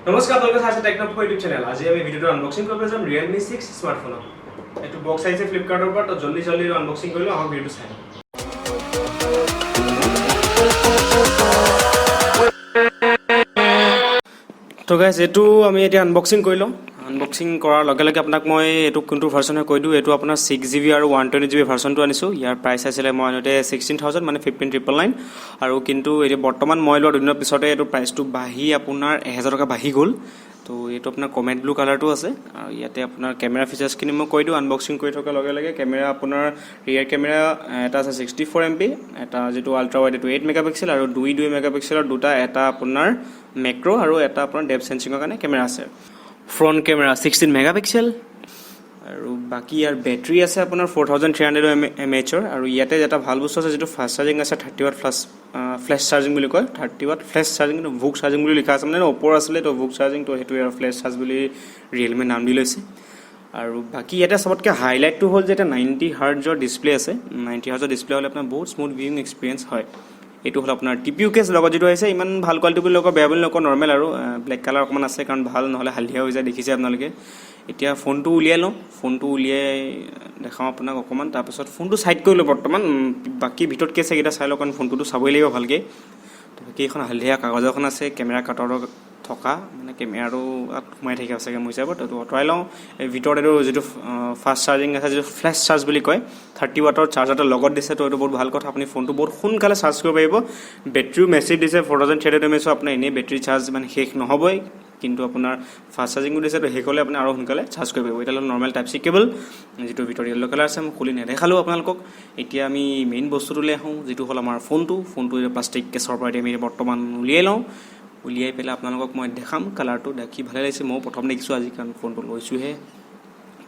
নমস্কাৰ, আপোনালোকে চাইছে টেকন'ফ ইউটিউব চেনেল। আজি আমি ভিডিঅ'টো আনবক্সিং কৰিব যাম Realme 6 স্মাৰ্টফোনৰ। এইটো বক্স আহিছে ফ্লিপকাৰ্টৰ পৰা, তো জল্দি আনবক্সিং কৰিলোঁ, আমাৰ ভিডিঅ'টো চাই লওঁ। তো গাইজ এইটো আমি এতিয়া আনবক্সিং কৰি লওঁ। আনবক্সিং কৰাৰ লগে লগে আপোনাক মই এইটো কোনটো ভাৰ্চন হয় কৈ দিওঁ। এইটো আপোনাৰ 6GB আৰু 128GB ভাৰ্চনটো আনিছোঁ। ইয়াৰ প্ৰাইচ আছিলে মই আনোতে 16,000 মানে 15,999 আৰু কিন্তু এতিয়া বৰ্তমান মই লোৱা দুদিনৰ পিছতে এইটো প্ৰাইচটো বাঢ়ি আপোনাৰ 1,000 টকা বাঢ়ি গ'ল। তো এইটো আপোনাৰ কমেট ব্লু কালাৰটো আছে আৰু ইয়াতে আপোনাৰ কেমেৰা ফিচাৰ্ছখিনি মই কৈ দিওঁ আনবক্সিং কৰি থকাৰ লগে লগে। কেমেৰা আপোনাৰ ৰিয়াৰ কেমেৰা এটা আছে 64 MP, এটা যিটো আল্ট্ৰা ৱাইড এইটো 8 মেগাপিক্সেল আৰু 2 মেগাপিক্সেলৰ দুটা, এটা আপোনাৰ মেক্ৰ' আৰু এটা আপোনাৰ ডেপ চেঞ্চিঙৰ কাৰণে কেমেৰা আছে। ফ্ৰণ্ট কেমেৰা 16 মেগাপিক্সেল আৰু বাকী ইয়াৰ বেটাৰী আছে আপোনাৰ 4300 mAh আৰু ইয়াতে এটা ভাল বস্তু আছে যিটো ফাষ্ট চাৰ্জিং আছে 30 ৱাট ফ্লেছ চাৰ্জিং বুলি কয়। 30 ৱাট ফ্লেছ চাৰ্জিং, কিন্তু ভোক চাৰ্জিং বুলি লিখা আছে, মানে ওপৰ আছিলে তো ভোক চাৰ্জিং, তো সেইটো আৰু ফ্লেছ চাৰ্জ বুলি ৰিয়েলমি নাম দি লৈছে। আৰু বাকী ইয়াতে চবতকৈ হাইলাইটটো হ'ল যে এটা 90 হাৰ্টজৰ ডিছপ্লে আছে। 90 হাৰ্টজৰ ডিছপ্লে হ'লে আপোনাৰ বহুত স্মুথ ভিউইং এক্সপিৰিয়েঞ্চ হয়। এইটো হ'ল আপোনাৰ TPU কেছ লগত যিটো আহিছে, ইমান ভাল কোৱালিটি বুলি নকওঁ, বেয়া বুলি নকওঁ, নৰ্মেল আৰু ব্লেক কালাৰ অকণমান আছে কাৰণ ভাল, নহ'লে হালধীয়া হৈ যায়, দেখিছে আপোনালোকে। এতিয়া ফোনটো উলিয়াই লওঁ, ফোনটো উলিয়াই দেখাওঁ আপোনাক অকণমান, তাৰপিছত ফোনটো ছাইড কৰি লওঁ বৰ্তমান, বাকী ভিতৰত কেছ এইকেইটা চাই লওঁ কাৰণ ফোনটোতো চাবই লাগিব ভালকৈ। তো বাকী এখন হালধীয়া কাগজ এখন আছে কেমেৰা কাটৰ থকা, মানে কেমেৰাটো সোমাই থাকে চাগে মোৰ হিচাপত, এইটো আঁতৰাই লওঁ। এই ভিতৰত এইটো যিটো ফাষ্ট চাৰ্জিং আছে, যিটো ফ্লেছ চাৰ্জ বুলি কয়, 30 ৱাটৰ চাৰ্জাৰটো লগত দিছে, তো এইটো বহুত ভাল কথা। আপুনি ফোনটো বহুত সোনকালে চাৰ্জ কৰিব পাৰিব। বেটেৰীও মেচিভ দিছে 4300 mAh, আপোনাৰ এনেই বেটেৰী চাৰ্জ মানে শেষ নহ'বই, কিন্তু আপোনাৰ ফাষ্ট চাৰ্জিঙো দিছে, তো শেষ হ'লে আপুনি আৰু সোনকালে চাৰ্জ কৰিব পাৰিব। এতিয়া নৰ্মেল টাইপ চি কেবল, যিটো ভিতৰত য়েল্ল' কালাৰ আছে, মই খুলি নেদেখালোঁ আপোনালোকক। এতিয়া আমি মেইন বস্তুটোলৈ আহোঁ, যিটো হ'ল আমাৰ ফোনটো এতিয়া প্লাষ্টিক কেছৰ পৰা আমি বৰ্তমান উলিয়াই লওঁ। উলিয়াই পেলাই আপোনালোকক মই দেখাম কালাৰটো, দেখি ভালে লাগিছে, ময়ো প্ৰথম দেখিছোঁ আজি কাৰণ ফোনটো লৈছোঁহে।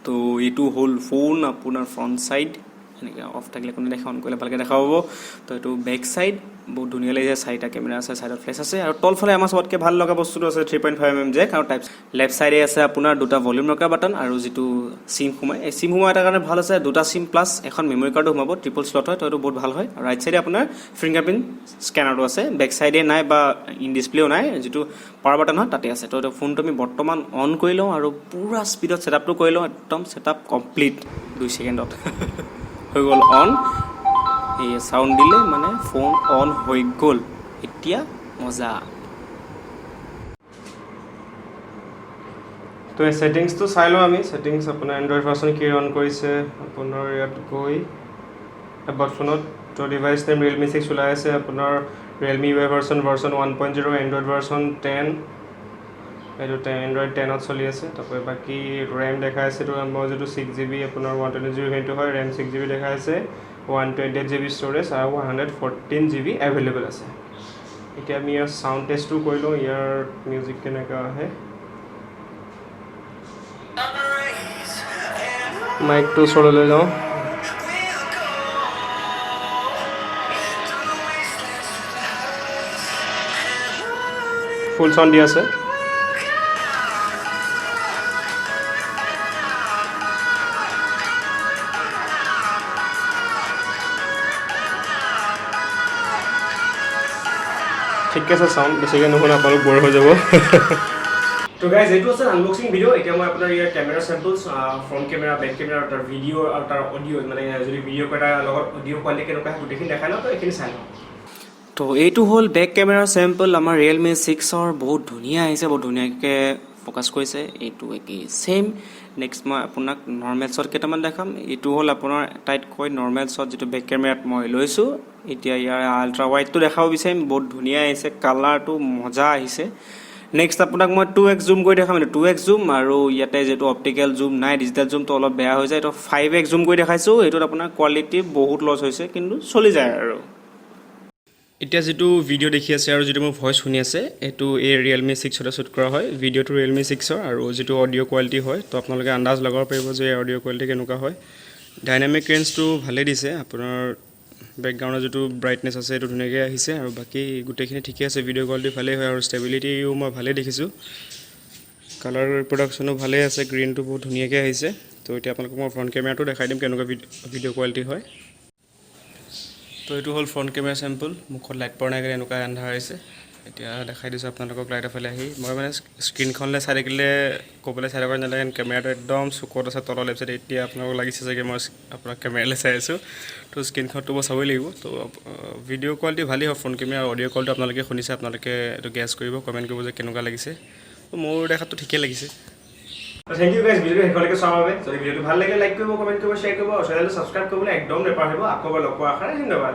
তো এইটো হ'ল ফোন আপোনাৰ ফ্ৰণ্ট ছাইড, এনেকৈ অফ থাকিলে কোনো দেখা, অন কৰিলে ভালকৈ দেখা পাব। তো এইটো বেক ছাইড বহুত ধুনীয়া লাগিছে, 4টা কেমেৰা আছে, ছাইডত ফ্লেছ আছে আৰু তলফালে আমাৰ চবতকৈ ভাল লগা বস্তুটো আছে 3.5mm জেক আৰু টাইপ। লেফ্ট ছাইডে আছে আপোনাৰ দুটা ভলিউম ৰখা বাটন আৰু যিটো চিম সোমাই, এই চিম সোমোৱা এটাৰ কাৰণে ভাল আছে, দুটা চিম প্লাছ এখন মেমৰি কাৰ্ডো সোমাব, ট্ৰিপল স্লট হয়, তো এইটো বহুত ভাল হয়। আৰু ৰাইট ছাইডে আপোনাৰ ফিংগাৰপ্ৰিণ্ট স্কেনাৰটো আছে, বেক ছাইডে নাই বা ইন ডিছপ্লেও নাই, যিটো পাৱাৰ বাটন হয় তাতে আছে। তো এইটো ফোনটো আমি বৰ্তমান অন কৰি লওঁ আৰু পূৰা স্পীডত ছেটআপটো কৰি লওঁ, একদম ছেটআপ কমপ্লিট 2 ছেকেণ্ডত হৈ গ'ল অন। এই চাউণ্ড দিলে মানে ফোন অন হৈ গ'ল, এতিয়া মজা। তো এই ছেটিংছটো চাই লওঁ আমি। ছেটিংছ আপোনাৰ এণ্ড্ৰইড ভাৰ্চন কি অন কৰিছে, আপোনাৰ ইয়াত গৈ এবাউট ফোনত, তো ডিভাইচ নেম Realme 6 ওলাই আছে, আপোনাৰ Realme UI version 1.0, Android version 10, এইটো এণ্ড্ৰইড 10ত চলি আছে। তাৰপৰা বাকী ৰেম দেখাই আছে, এইটো মই যিটো 6GB আপোনাৰ 128GB ভেৰিয়েণ্টটো হয়, ৰেম 6GB দেখাই আছে, 128GB ষ্ট'ৰেজ আৰু 114GB এভেইলেবল আছে। এতিয়া আমি ইয়াৰ চাউণ্ড টেষ্টটো কৰি লওঁ, ইয়াৰ মিউজিক কেনেকুৱা আহে। মাইকটো ওচৰলৈ লৈ যাওঁ, ফুল চাউণ্ড দি আছে। ঠিকে আছে চাউণ্ড, বেছিকৈ নুশুনা আপোনালোক ব'ৰ হৈ যাব। তো গাইজ এইটো আছে আনবক্সিং ভিডিঅ'। এতিয়া মই আপোনাৰ ইয়াৰ camera samples, front camera, back camera, তাৰ ভিডিঅ' আৰু তাৰ অডিঅ', মানে যদি ভিডিঅ' কৰাৰ লগত অডিঅ' কোৱালিটি কেনেকুৱা গোটেইখিনি দেখাই লওঁ, তো এইখিনি চাই লওঁ। তো এইটো হ'ল বেক কেমেৰা চেম্পল আমাৰ Realme 6ৰ, বহুত ধুনীয়া আহিছে, বহুত ধুনীয়াকৈ ফ'কাছ কৰিছে। এইটো একেই ছেইম। নেক্সট মই আপোনাক নৰ্মেল শ্বট কেইটামান দেখাম। এইটো হ'ল আপোনাৰ আটাইতকৈ নৰ্মেল শ্বট যিটো বেক কেমেৰাত মই লৈছোঁ। এতিয়া ইয়াৰ আল্ট্ৰা ৱাইডটো দেখাব বিচাৰিম, বহুত ধুনীয়া আহিছে, কালাৰটো মজা আহিছে। নেক্সট আপোনাক মই 2x জুম কৰি দেখাম, এইটো 2x জুম, আৰু ইয়াতে যিটো অপটিকেল জুম নাই, ডিজিটেল জুমটো অলপ বেয়া হৈ যায়, এইটো 5x জুম কৰি দেখাইছোঁ। এইটোত আপোনাৰ কোৱালিটি বহুত লছ হৈছে, কিন্তু চলি যায় আৰু। এতিয়া যিটো ভিডিঅ' দেখি আছে আৰু যিটো মোৰ ভইচ শুনি আছে, এইটো এই Realme 6তে শ্বুট কৰা হয়। ভিডিঅ'টো Realme 6ৰ আৰু যিটো অডিঅ' কোৱালিটি হয়, তো আপোনালোকে আন্দাজ লগাব পাৰিব যে অডিঅ' কোৱালিটি কেনেকুৱা হয়। ডাইনামিক ৰেঞ্জটো ভালেই দিছে, আপোনাৰ বেকগ্ৰাউণ্ডৰ যিটো ব্ৰাইটনেছ আছে সেইটো ধুনীয়াকৈ আহিছে, আৰু বাকী গোটেইখিনি ঠিকে আছে, ভিডিঅ' কোৱালিটি ভালেই হয় আৰু ষ্টেবিলিটিও মই ভালেই দেখিছোঁ। কালাৰ ৰিপ্ৰডাকশ্যনো ভালেই আছে, গ্ৰীণটো বহুত ধুনীয়াকৈ আহিছে। তো এতিয়া আপোনালোকক মই ফ্ৰণ্ট কেমেৰাটো দেখাই দিম কেনেকুৱা ভিডিঅ' কোৱালিটি হয়। তো এইটো হ'ল ফ্ৰণ্ট কেমেৰা চেম্পল, মুখত লাইট পৰা নাই কাৰণে এনেকুৱা আন্ধাৰ আহিছে। এতিয়া দেখাই দিছোঁ আপোনালোকক লাইটৰ ফালে আহি মই মানে স্ক্ৰীণখনলৈ চাই থাকিলে ক'বলৈ চাই থকা নালাগে কেমেৰাটো একদম চুকত আছে তলৰ লেফ্ট চাইডে এতিয়া আপোনালোকক লাগিছে চাগে মই আপোনাক কেমেৰালৈ চাই আছোঁ তো স্ক্ৰীণখনটো মই চাবই লাগিব তো ভিডিঅ' কোৱালিটি ভালেই হয় ফোন কেমেৰা অডিঅ' কলটো আপোনালোকে শুনিছে আপোনালোকে এইটো গেছ কৰিব কমেণ্ট কৰিব যে কেনেকুৱা লাগিছে তো মোৰ দেখাততো ঠিকেই লাগিছে থেংক ইউ গাইজ ভিডিঅ'টো শেষলৈকে চোৱাৰ বাবে যদি ভিডিঅ'টো ভাল লাগিলে লাইক কৰিব কমেণ্ট কৰিব শ্বেয়াৰ কৰিব আৰু চেনেলটো ছাবস্ক্ৰাইব কৰিবলৈ একদম নেপাহৰিব আকৌ এবাৰ লগ পোৱাৰ আশাৰে ধন্যবাদ